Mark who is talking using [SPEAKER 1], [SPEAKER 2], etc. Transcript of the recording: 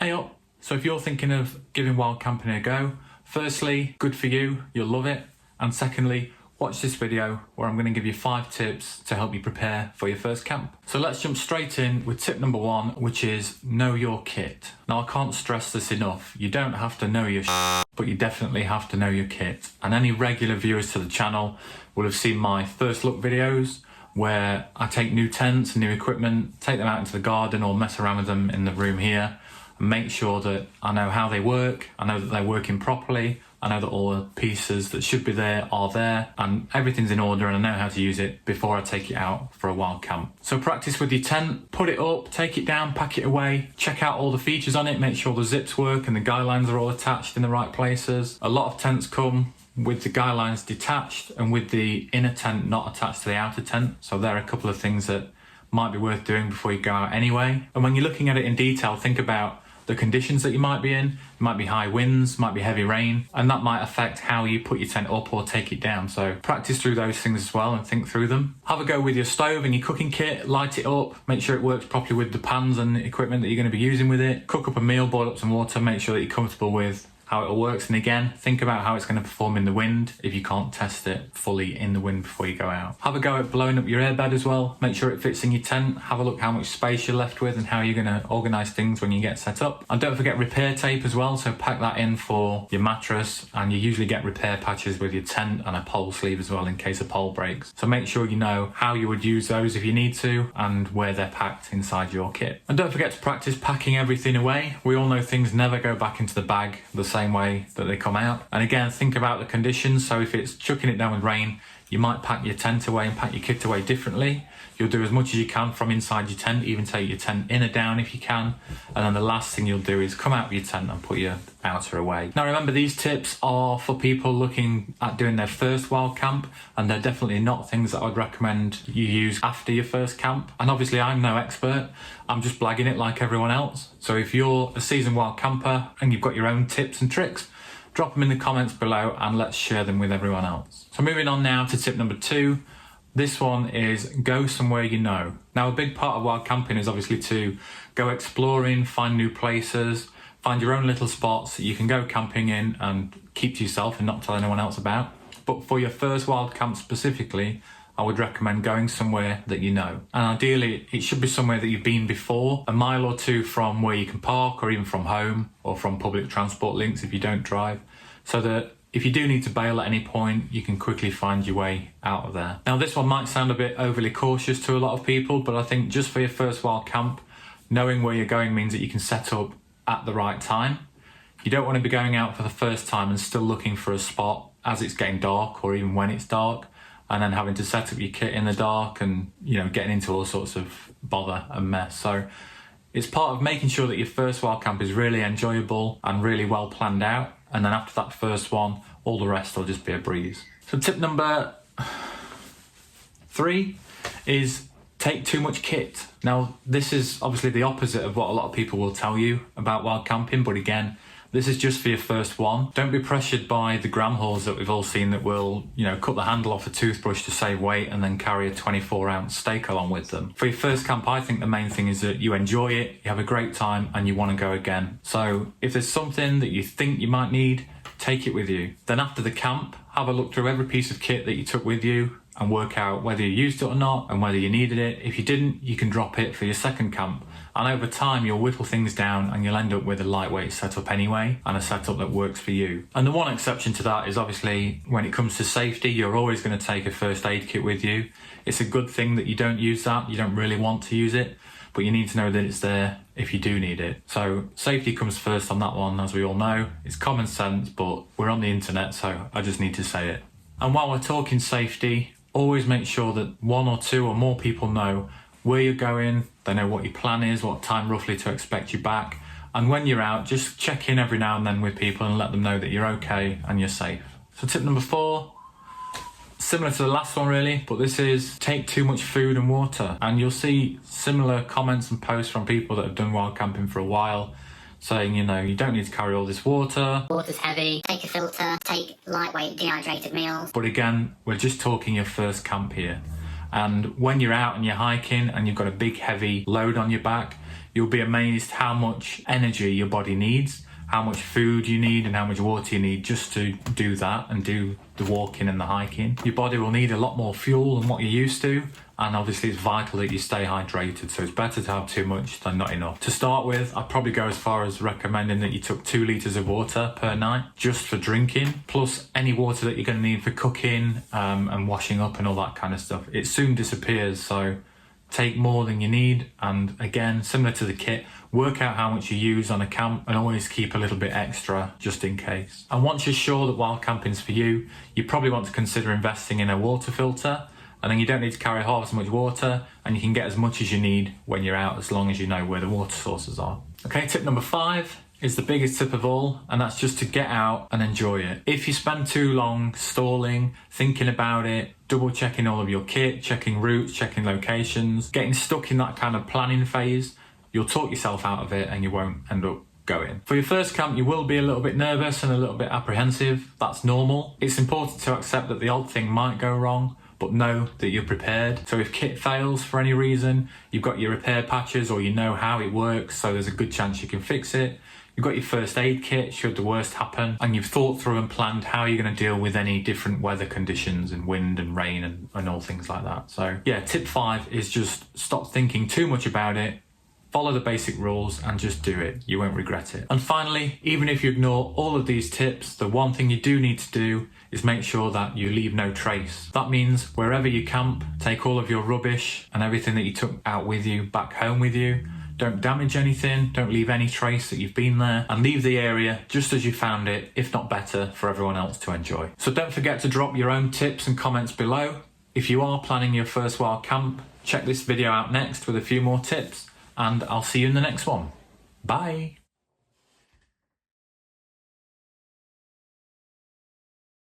[SPEAKER 1] Hey up! So if you're thinking of giving wild camping a go, firstly, good for you, you'll love it. And secondly, watch this video where I'm going to give you 5 tips to help you prepare for your first camp. So let's jump straight in with tip number 1, which is know your kit. Now I can't stress this enough, you don't have to know your but you definitely have to know your kit. And any regular viewers to the channel will have seen my first look videos where I take new tents and new equipment, take them out into the garden or mess around with them in the room here, and make sure that I know how they work, I know that they're working properly, I know that all the pieces that should be there are there, and everything's in order and I know how to use it before I take it out for a wild camp. So practice with your tent, put it up, take it down, pack it away, check out all the features on it, make sure the zips work and the guy lines are all attached in the right places. A lot of tents come with the guy lines detached and with the inner tent not attached to the outer tent, so there are a couple of things that might be worth doing before you go out anyway. And when you're looking at it in detail, think about the conditions that you might be in. It might be high winds, might be heavy rain, and that might affect how you put your tent up or take it down. So practice through those things as well and think through them. Have a go with your stove and your cooking kit, light it up, make sure it works properly with the pans and equipment that you're going to be using with it. Cook up a meal, boil up some water, make sure that you're comfortable with how it all works. And again, think about how it's going to perform in the wind if you can't test it fully in the wind before you go out. Have a go at blowing up your airbed as well. Make sure it fits in your tent. Have a look how much space you're left with and how you're going to organise things when you get set up. And don't forget repair tape as well, so pack that in for your mattress, and you usually get repair patches with your tent and a pole sleeve as well in case a pole breaks. So make sure you know how you would use those if you need to and where they're packed inside your kit. And don't forget to practice packing everything away. We all know things never go back into the bag the same way that they come out. And again, think about the conditions. So if it's chucking it down with rain, you might pack your tent away and pack your kit away differently. You'll do as much as you can from inside your tent, even take your tent in or down if you can. And then the last thing you'll do is come out of your tent and put your outer away. Now remember, these tips are for people looking at doing their first wild camp, and they're definitely not things that I would recommend you use after your first camp. And obviously I'm no expert, I'm just blagging it like everyone else. So if you're a seasoned wild camper and you've got your own tips and tricks, drop them in the comments below and let's share them with everyone else. So moving on now to tip number 2. This one is go somewhere you know. Now a big part of wild camping is obviously to go exploring, find new places, find your own little spots that you can go camping in and keep to yourself and not tell anyone else about. But for your first wild camp specifically, I would recommend going somewhere that you know. And ideally, it should be somewhere that you've been before, a mile or 2 from where you can park, or even from home, or from public transport links if you don't drive, so that if you do need to bail at any point, you can quickly find your way out of there. Now this one might sound a bit overly cautious to a lot of people, but I think just for your first wild camp, knowing where you're going means that you can set up at the right time. You don't want to be going out for the first time and still looking for a spot as it's getting dark, or even when it's dark, and then having to set up your kit in the dark and, you know, getting into all sorts of bother and mess. So it's part of making sure that your first wild camp is really enjoyable and really well planned out. And then after that first one, all the rest will just be a breeze. So tip number 3 is take too much kit. Now this is obviously the opposite of what a lot of people will tell you about wild camping, but again, this is just for your first one. Don't be pressured by the gram hauls that we've all seen that will, you know, cut the handle off a toothbrush to save weight and then carry a 24-ounce steak along with them. For your first camp, I think the main thing is that you enjoy it, you have a great time, and you want to go again. So if there's something that you think you might need, take it with you. Then after the camp, have a look through every piece of kit that you took with you and work out whether you used it or not and whether you needed it. If you didn't, you can drop it for your second camp. And over time, you'll whittle things down and you'll end up with a lightweight setup anyway, and a setup that works for you. And the one exception to that is obviously when it comes to safety, you're always going to take a first aid kit with you. It's a good thing that you don't use that. You don't really want to use it, but you need to know that it's there if you do need it. So safety comes first on that one, as we all know. It's common sense, but we're on the internet, so I just need to say it. And while we're talking safety, always make sure that 1 or 2 or more people know where you're going, they know what your plan is, what time roughly to expect you back. And when you're out, just check in every now and then with people and let them know that you're okay and you're safe. So tip number 4, similar to the last one really, but this is take too much food and water. And you'll see similar comments and posts from people that have done wild camping for a while, saying, you know, you don't need to carry all this water.
[SPEAKER 2] Water's heavy, take a filter, take lightweight dehydrated meals.
[SPEAKER 1] But again, we're just talking your first camp here. And when you're out and you're hiking and you've got a big heavy load on your back, you'll be amazed how much energy your body needs, how much food you need and how much water you need just to do that and do the walking and the hiking. Your body will need a lot more fuel than what you're used to, and obviously it's vital that you stay hydrated, so it's better to have too much than not enough. To start with, I'd probably go as far as recommending that you took 2 litres of water per night just for drinking, plus any water that you're going to need for cooking and washing up and all that kind of stuff. It soon disappears, so take more than you need, and again, similar to the kit, work out how much you use on a camp and always keep a little bit extra just in case. And once you're sure that wild camping's for you, you probably want to consider investing in a water filter, and then you don't need to carry half as much water and you can get as much as you need when you're out, as long as you know where the water sources are. Okay, tip number 5 is the biggest tip of all, and that's just to get out and enjoy it. If you spend too long stalling, thinking about it, double checking all of your kit, checking routes, checking locations, getting stuck in that kind of planning phase, you'll talk yourself out of it and you won't end up going. For your first camp, you will be a little bit nervous and a little bit apprehensive. That's normal. It's important to accept that the odd thing might go wrong, but know that you're prepared. So if kit fails for any reason, you've got your repair patches, or you know how it works, so there's a good chance you can fix it. You've got your first aid kit should the worst happen, and you've thought through and planned how you're going to deal with any different weather conditions and wind and rain and all things like that. So yeah, tip 5 is just stop thinking too much about it, follow the basic rules and just do it. You won't regret it. And finally, even if you ignore all of these tips, the one thing you do need to do is make sure that you leave no trace. That means wherever you camp, take all of your rubbish and everything that you took out with you back home with you. Don't damage anything, don't leave any trace that you've been there, and leave the area just as you found it, if not better, for everyone else to enjoy. So don't forget to drop your own tips and comments below. If you are planning your first wild camp, check this video out next with a few more tips, and I'll see you in the next one. Bye!